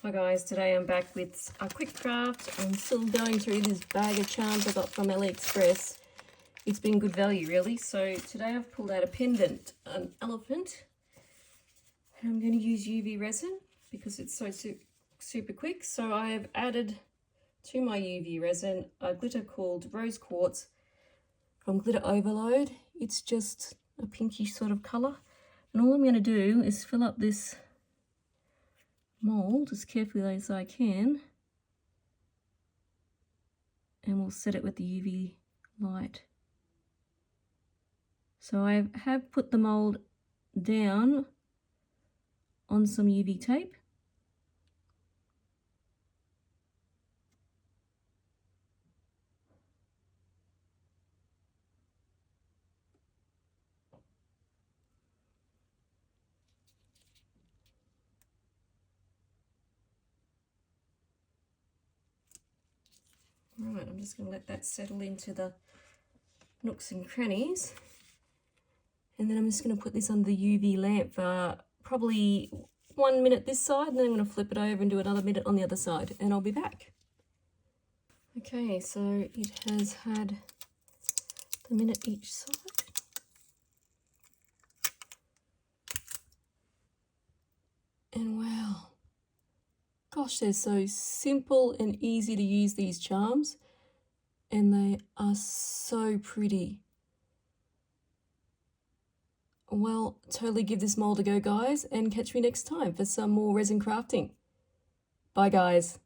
Hi guys, today I'm back with a quick craft. I'm still going through this bag of charms I got from AliExpress. It's been good value really. So today I've pulled out a pendant, an elephant. And I'm going to use UV resin because it's so super quick. So I have added to my UV resin a glitter called Rose Quartz from Glitter Overload. It's just a pinkish sort of colour. And all I'm going to do is fill up this mold as carefully as I can, and we'll set it with the UV light. So I have put the mold down on some UV tape. Right, I'm just going to let that settle into the nooks and crannies. And then I'm just going to put this under the UV lamp for probably 1 minute this side, and then I'm going to flip it over and do another minute on the other side, and I'll be back. Okay, so it has had the minute each side. And wow. Gosh, they're so simple and easy to use, these charms, and they are so pretty. Well, totally give this mold a go, guys, and catch me next time for some more resin crafting. Bye, guys.